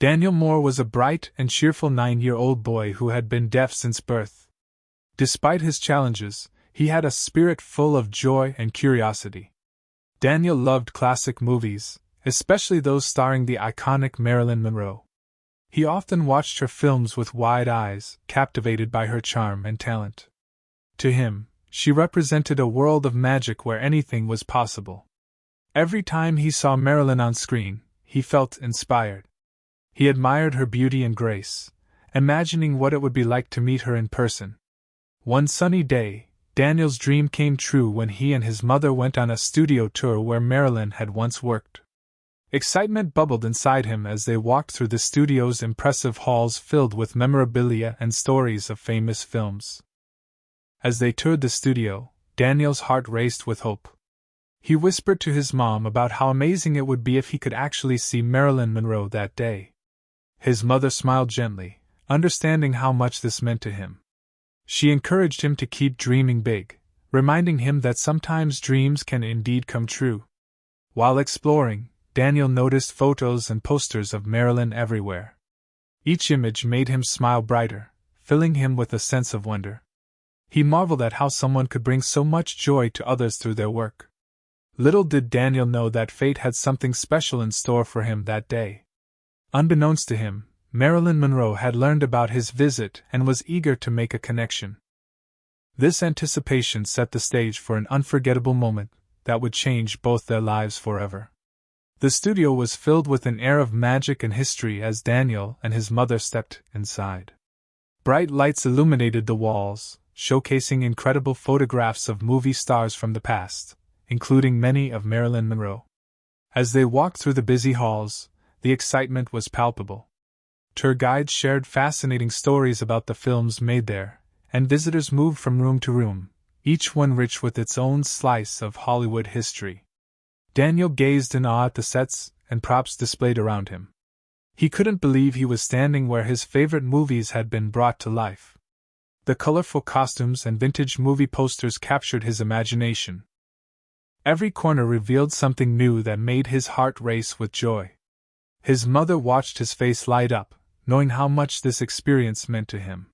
Daniel Moore was a bright and cheerful 9-year-old boy who had been deaf since birth. Despite his challenges, he had a spirit full of joy and curiosity. Daniel loved classic movies, especially those starring the iconic Marilyn Monroe. He often watched her films with wide eyes, captivated by her charm and talent. To him, she represented a world of magic where anything was possible. Every time he saw Marilyn on screen, he felt inspired. He admired her beauty and grace, imagining what it would be like to meet her in person. One sunny day, Daniel's dream came true when he and his mother went on a studio tour where Marilyn had once worked. Excitement bubbled inside him as they walked through the studio's impressive halls filled with memorabilia and stories of famous films. As they toured the studio, Daniel's heart raced with hope. He whispered to his mom about how amazing it would be if he could actually see Marilyn Monroe that day. His mother smiled gently, understanding how much this meant to him. She encouraged him to keep dreaming big, reminding him that sometimes dreams can indeed come true. While exploring, Daniel noticed photos and posters of Marilyn everywhere. Each image made him smile brighter, filling him with a sense of wonder. He marveled at how someone could bring so much joy to others through their work. Little did Daniel know that fate had something special in store for him that day. Unbeknownst to him, Marilyn Monroe had learned about his visit and was eager to make a connection. This anticipation set the stage for an unforgettable moment that would change both their lives forever. The studio was filled with an air of magic and history as Daniel and his mother stepped inside. Bright lights illuminated the walls, showcasing incredible photographs of movie stars from the past, including many of Marilyn Monroe. As they walked through the busy halls, the excitement was palpable. Tour guides shared fascinating stories about the films made there, and visitors moved from room to room, each one rich with its own slice of Hollywood history. Daniel gazed in awe at the sets and props displayed around him. He couldn't believe he was standing where his favorite movies had been brought to life. The colorful costumes and vintage movie posters captured his imagination. Every corner revealed something new that made his heart race with joy. His mother watched his face light up, knowing how much this experience meant to him.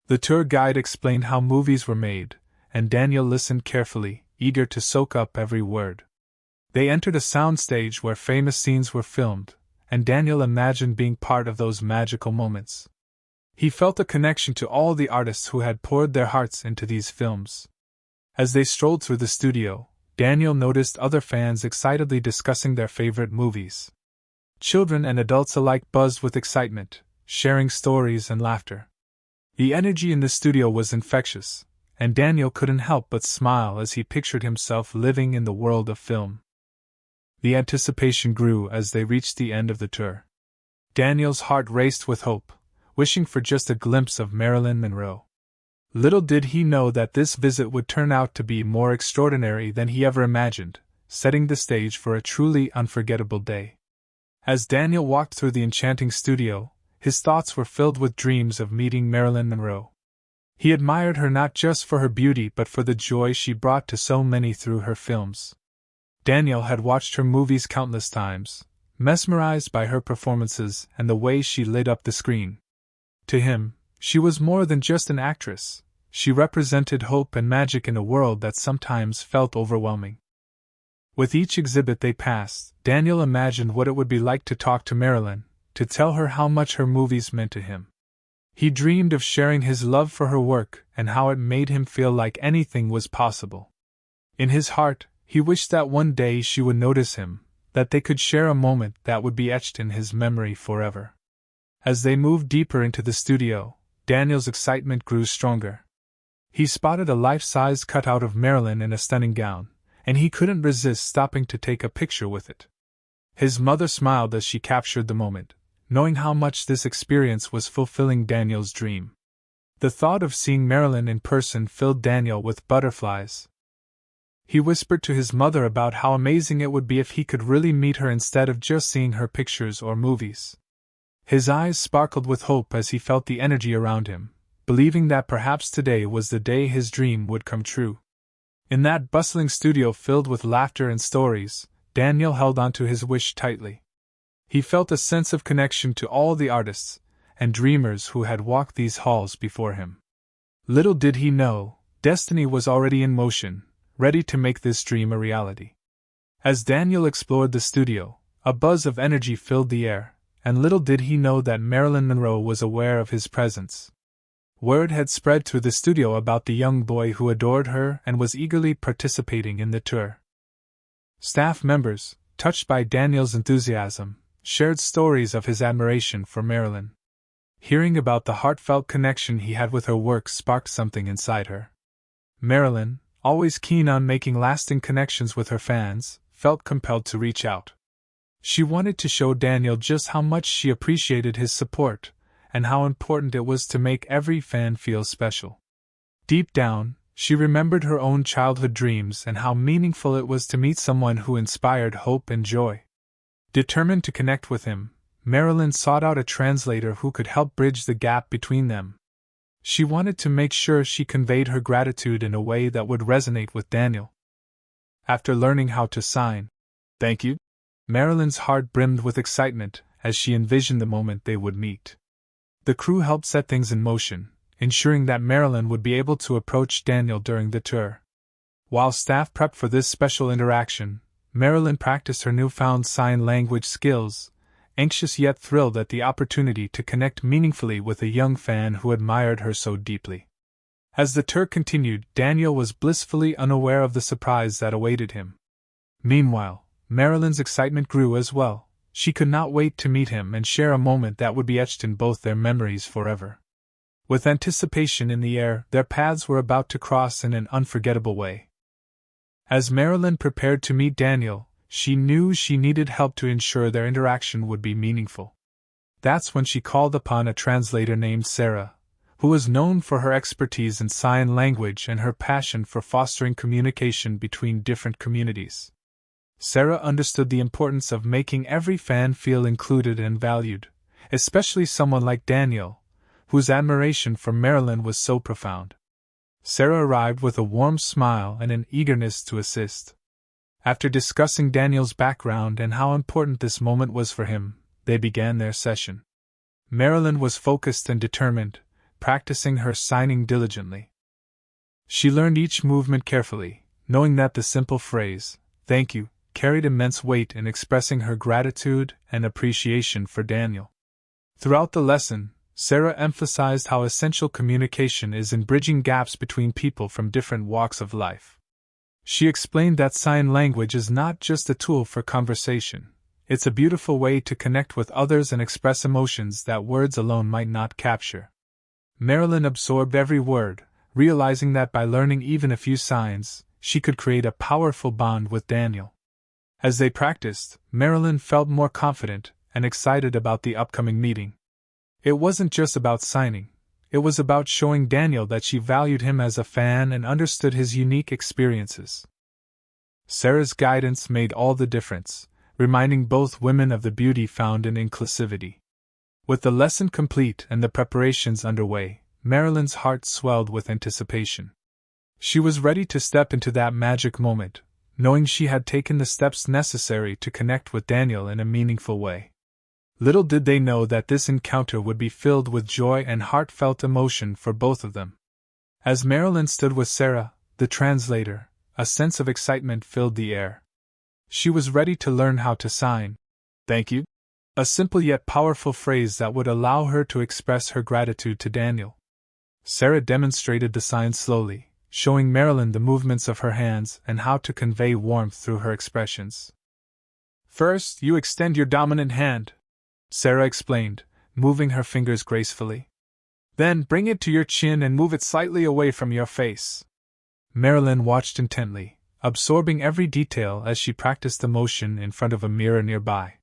The tour guide explained how movies were made, and Daniel listened carefully, eager to soak up every word. They entered a soundstage where famous scenes were filmed, and Daniel imagined being part of those magical moments. He felt a connection to all the artists who had poured their hearts into these films. As they strolled through the studio, Daniel noticed other fans excitedly discussing their favorite movies. Children and adults alike buzzed with excitement, sharing stories and laughter. The energy in the studio was infectious, and Daniel couldn't help but smile as he pictured himself living in the world of film. The anticipation grew as they reached the end of the tour. Daniel's heart raced with hope, wishing for just a glimpse of Marilyn Monroe. Little did he know that this visit would turn out to be more extraordinary than he ever imagined, setting the stage for a truly unforgettable day. As Daniel walked through the enchanting studio, his thoughts were filled with dreams of meeting Marilyn Monroe. He admired her not just for her beauty but for the joy she brought to so many through her films. Daniel had watched her movies countless times, mesmerized by her performances and the way she lit up the screen. To him, she was more than just an actress. She represented hope and magic in a world that sometimes felt overwhelming. With each exhibit they passed, Daniel imagined what it would be like to talk to Marilyn, to tell her how much her movies meant to him. He dreamed of sharing his love for her work and how it made him feel like anything was possible. In his heart, he wished that one day she would notice him, that they could share a moment that would be etched in his memory forever. As they moved deeper into the studio, Daniel's excitement grew stronger. He spotted a life-size cutout of Marilyn in a stunning gown, and he couldn't resist stopping to take a picture with it. His mother smiled as she captured the moment, knowing how much this experience was fulfilling Daniel's dream. The thought of seeing Marilyn in person filled Daniel with butterflies. He whispered to his mother about how amazing it would be if he could really meet her instead of just seeing her pictures or movies. His eyes sparkled with hope as he felt the energy around him, believing that perhaps today was the day his dream would come true. In that bustling studio filled with laughter and stories, Daniel held on to his wish tightly. He felt a sense of connection to all the artists and dreamers who had walked these halls before him. Little did he know, destiny was already in motion, ready to make this dream a reality. As Daniel explored the studio, a buzz of energy filled the air, and little did he know that Marilyn Monroe was aware of his presence. Word had spread through the studio about the young boy who adored her and was eagerly participating in the tour. Staff members, touched by Daniel's enthusiasm, shared stories of his admiration for Marilyn. Hearing about the heartfelt connection he had with her work sparked something inside her. Marilyn, always keen on making lasting connections with her fans, felt compelled to reach out. She wanted to show Daniel just how much she appreciated his support, and how important it was to make every fan feel special. Deep down, she remembered her own childhood dreams and how meaningful it was to meet someone who inspired hope and joy. Determined to connect with him, Marilyn sought out a translator who could help bridge the gap between them. She wanted to make sure she conveyed her gratitude in a way that would resonate with Daniel. After learning how to sign, "Thank you," Marilyn's heart brimmed with excitement as she envisioned the moment they would meet. The crew helped set things in motion, ensuring that Marilyn would be able to approach Daniel during the tour. While staff prepped for this special interaction, Marilyn practiced her newfound sign language skills, anxious yet thrilled at the opportunity to connect meaningfully with a young fan who admired her so deeply. As the tour continued, Daniel was blissfully unaware of the surprise that awaited him. Meanwhile, Marilyn's excitement grew as well. She could not wait to meet him and share a moment that would be etched in both their memories forever. With anticipation in the air, their paths were about to cross in an unforgettable way. As Marilyn prepared to meet Daniel, she knew she needed help to ensure their interaction would be meaningful. That's when she called upon a translator named Sarah, who was known for her expertise in sign language and her passion for fostering communication between different communities. Sarah understood the importance of making every fan feel included and valued, especially someone like Daniel, whose admiration for Marilyn was so profound. Sarah arrived with a warm smile and an eagerness to assist. After discussing Daniel's background and how important this moment was for him, they began their session. Marilyn was focused and determined, practicing her signing diligently. She learned each movement carefully, knowing that the simple phrase, "Thank you," carried immense weight in expressing her gratitude and appreciation for Daniel. Throughout the lesson, Sarah emphasized how essential communication is in bridging gaps between people from different walks of life. She explained that sign language is not just a tool for conversation, it's a beautiful way to connect with others and express emotions that words alone might not capture. Marilyn absorbed every word, realizing that by learning even a few signs, she could create a powerful bond with Daniel. As they practiced, Marilyn felt more confident and excited about the upcoming meeting. It wasn't just about signing, it was about showing Daniel that she valued him as a fan and understood his unique experiences. Sarah's guidance made all the difference, reminding both women of the beauty found in inclusivity. With the lesson complete and the preparations underway, Marilyn's heart swelled with anticipation. She was ready to step into that magic moment, knowing she had taken the steps necessary to connect with Daniel in a meaningful way. Little did they know that this encounter would be filled with joy and heartfelt emotion for both of them. As Marilyn stood with Sarah, the translator, a sense of excitement filled the air. She was ready to learn how to sign, "Thank you," a simple yet powerful phrase that would allow her to express her gratitude to Daniel. Sarah demonstrated the sign slowly, showing Marilyn the movements of her hands and how to convey warmth through her expressions. "First, you extend your dominant hand," Sarah explained, moving her fingers gracefully. "Then bring it to your chin and move it slightly away from your face." Marilyn watched intently, absorbing every detail as she practiced the motion in front of a mirror nearby.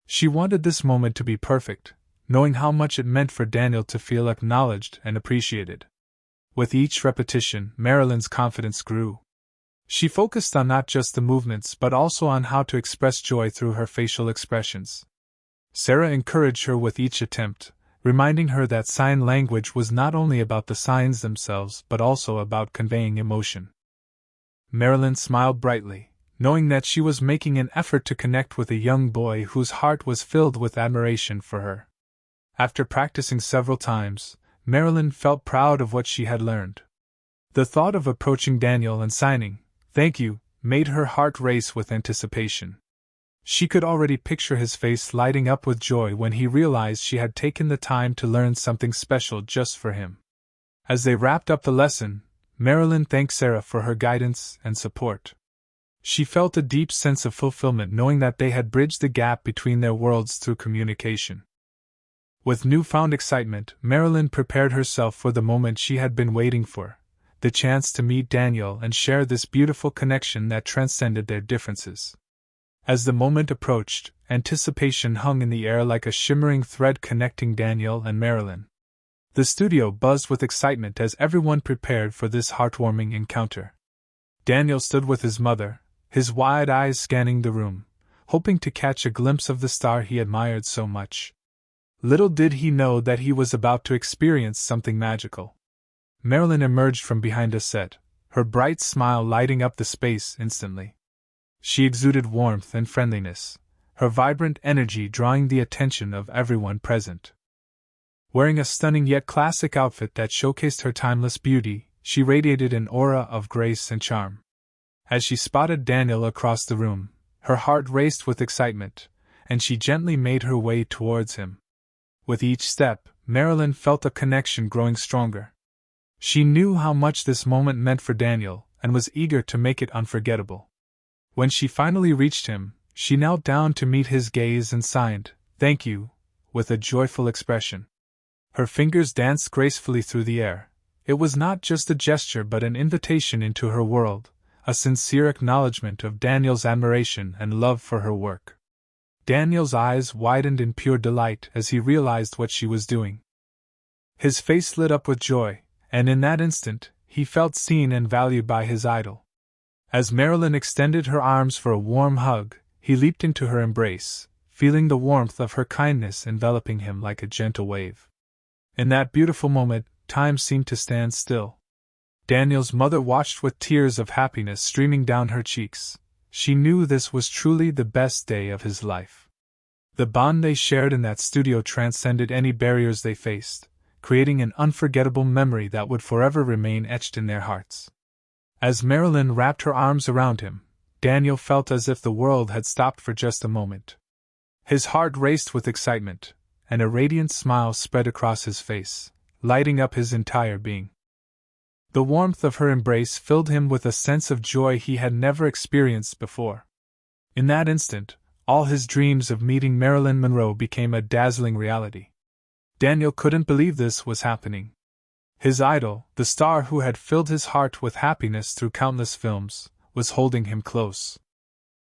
She wanted this moment to be perfect, knowing how much it meant for Daniel to feel acknowledged and appreciated. With each repetition, Marilyn's confidence grew. She focused on not just the movements but also on how to express joy through her facial expressions. Sarah encouraged her with each attempt, reminding her that sign language was not only about the signs themselves but also about conveying emotion. Marilyn smiled brightly, knowing that she was making an effort to connect with a young boy whose heart was filled with admiration for her. After practicing several times, Marilyn felt proud of what she had learned. The thought of approaching Daniel and signing, "Thank you," made her heart race with anticipation. She could already picture his face lighting up with joy when he realized she had taken the time to learn something special just for him. As they wrapped up the lesson, Marilyn thanked Sarah for her guidance and support. She felt a deep sense of fulfillment knowing that they had bridged the gap between their worlds through communication. With newfound excitement, Marilyn prepared herself for the moment she had been waiting for, the chance to meet Daniel and share this beautiful connection that transcended their differences. As the moment approached, anticipation hung in the air like a shimmering thread connecting Daniel and Marilyn. The studio buzzed with excitement as everyone prepared for this heartwarming encounter. Daniel stood with his mother, his wide eyes scanning the room, hoping to catch a glimpse of the star he admired so much. Little did he know that he was about to experience something magical. Marilyn emerged from behind a set, her bright smile lighting up the space instantly. She exuded warmth and friendliness, her vibrant energy drawing the attention of everyone present. Wearing a stunning yet classic outfit that showcased her timeless beauty, she radiated an aura of grace and charm. As she spotted Daniel across the room, her heart raced with excitement, and she gently made her way towards him. With each step, Marilyn felt a connection growing stronger. She knew how much this moment meant for Daniel, and was eager to make it unforgettable. When she finally reached him, she knelt down to meet his gaze and signed, "Thank you," with a joyful expression. Her fingers danced gracefully through the air. It was not just a gesture but an invitation into her world, a sincere acknowledgement of Daniel's admiration and love for her work. Daniel's eyes widened in pure delight as he realized what she was doing. His face lit up with joy, and in that instant, he felt seen and valued by his idol. As Marilyn extended her arms for a warm hug, he leaped into her embrace, feeling the warmth of her kindness enveloping him like a gentle wave. In that beautiful moment, time seemed to stand still. Daniel's mother watched with tears of happiness streaming down her cheeks. She knew this was truly the best day of his life. The bond they shared in that studio transcended any barriers they faced, creating an unforgettable memory that would forever remain etched in their hearts. As Marilyn wrapped her arms around him, Daniel felt as if the world had stopped for just a moment. His heart raced with excitement, and a radiant smile spread across his face, lighting up his entire being. The warmth of her embrace filled him with a sense of joy he had never experienced before. In that instant, all his dreams of meeting Marilyn Monroe became a dazzling reality. Daniel couldn't believe this was happening. His idol, the star who had filled his heart with happiness through countless films, was holding him close.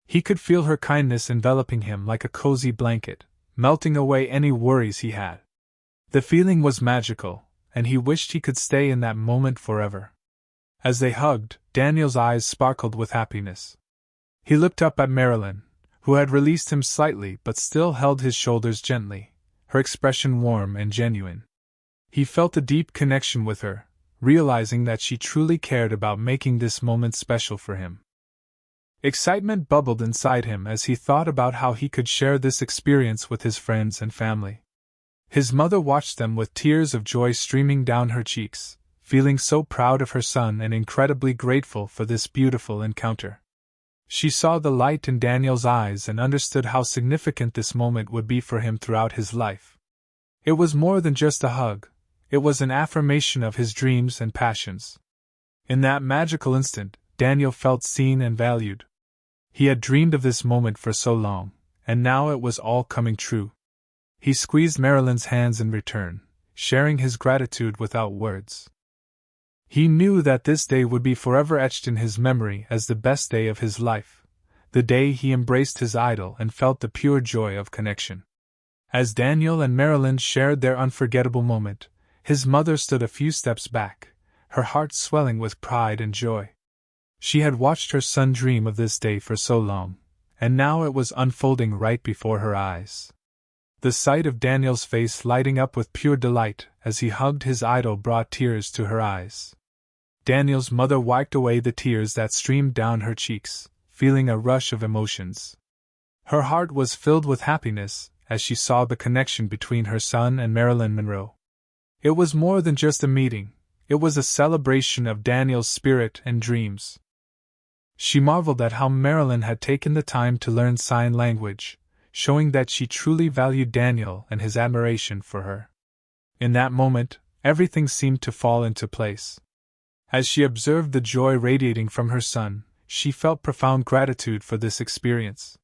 He could feel her kindness enveloping him like a cozy blanket, melting away any worries he had. The feeling was magical, and he wished he could stay in that moment forever. As they hugged, Daniel's eyes sparkled with happiness. He looked up at Marilyn, who had released him slightly but still held his shoulders gently, her expression warm and genuine. He felt a deep connection with her, realizing that she truly cared about making this moment special for him. Excitement bubbled inside him as he thought about how he could share this experience with his friends and family. His mother watched them with tears of joy streaming down her cheeks, feeling so proud of her son and incredibly grateful for this beautiful encounter. She saw the light in Daniel's eyes and understood how significant this moment would be for him throughout his life. It was more than just a hug, it was an affirmation of his dreams and passions. In that magical instant, Daniel felt seen and valued. He had dreamed of this moment for so long, and now it was all coming true. He squeezed Marilyn's hands in return, sharing his gratitude without words. He knew that this day would be forever etched in his memory as the best day of his life, the day he embraced his idol and felt the pure joy of connection. As Daniel and Marilyn shared their unforgettable moment, his mother stood a few steps back, her heart swelling with pride and joy. She had watched her son dream of this day for so long, and now it was unfolding right before her eyes. The sight of Daniel's face lighting up with pure delight as he hugged his idol brought tears to her eyes. Daniel's mother wiped away the tears that streamed down her cheeks, feeling a rush of emotions. Her heart was filled with happiness as she saw the connection between her son and Marilyn Monroe. It was more than just a meeting, it was a celebration of Daniel's spirit and dreams. She marveled at how Marilyn had taken the time to learn sign language, showing that she truly valued Daniel and his admiration for her. In that moment, everything seemed to fall into place. As she observed the joy radiating from her son, she felt profound gratitude for this experience.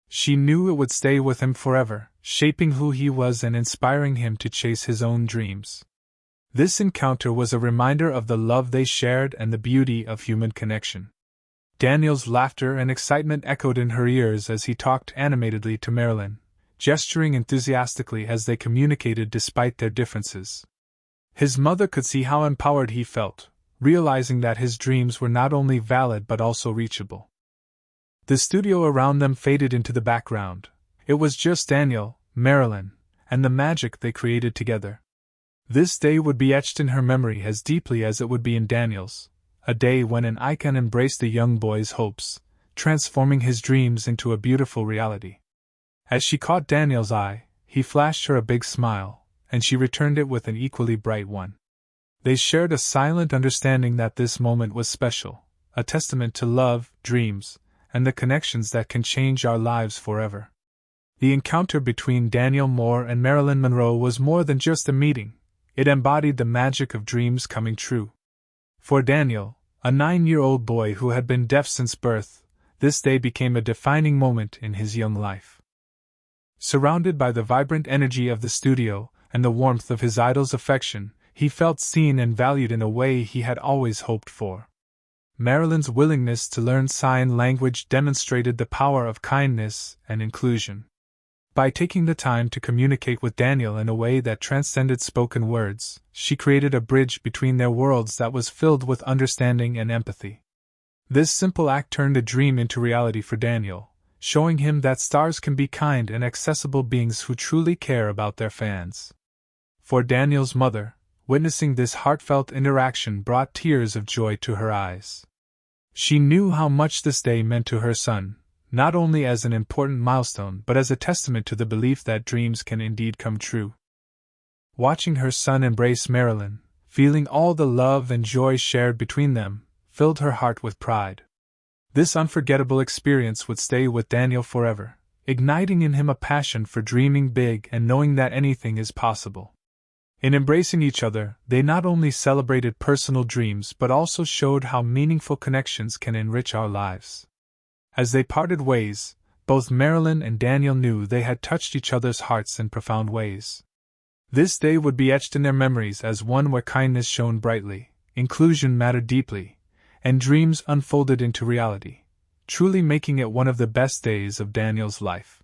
She knew it would stay with him forever, shaping who he was and inspiring him to chase his own dreams. This encounter was a reminder of the love they shared and the beauty of human connection. Daniel's laughter and excitement echoed in her ears as he talked animatedly to Marilyn, gesturing enthusiastically as they communicated despite their differences. His mother could see how empowered he felt, realizing that his dreams were not only valid but also reachable. The studio around them faded into the background. It was just Daniel, Marilyn, and the magic they created together. This day would be etched in her memory as deeply as it would be in Daniel's, a day when an icon embraced the young boy's hopes, transforming his dreams into a beautiful reality. As she caught Daniel's eye, he flashed her a big smile, and she returned it with an equally bright one. They shared a silent understanding that this moment was special, a testament to love, dreams, and the connections that can change our lives forever. The encounter between Daniel Moore and Marilyn Monroe was more than just a meeting, it embodied the magic of dreams coming true. For Daniel, a 9-year-old boy who had been deaf since birth, this day became a defining moment in his young life. Surrounded by the vibrant energy of the studio and the warmth of his idol's affection, he felt seen and valued in a way he had always hoped for. Marilyn's willingness to learn sign language demonstrated the power of kindness and inclusion. By taking the time to communicate with Daniel in a way that transcended spoken words, she created a bridge between their worlds that was filled with understanding and empathy. This simple act turned a dream into reality for Daniel, showing him that stars can be kind and accessible beings who truly care about their fans. For Daniel's mother, witnessing this heartfelt interaction brought tears of joy to her eyes. She knew how much this day meant to her son, not only as an important milestone but as a testament to the belief that dreams can indeed come true. Watching her son embrace Marilyn, feeling all the love and joy shared between them, filled her heart with pride. This unforgettable experience would stay with Daniel forever, igniting in him a passion for dreaming big and knowing that anything is possible. In embracing each other, they not only celebrated personal dreams but also showed how meaningful connections can enrich our lives. As they parted ways, both Marilyn and Daniel knew they had touched each other's hearts in profound ways. This day would be etched in their memories as one where kindness shone brightly, inclusion mattered deeply, and dreams unfolded into reality, truly making it one of the best days of Daniel's life.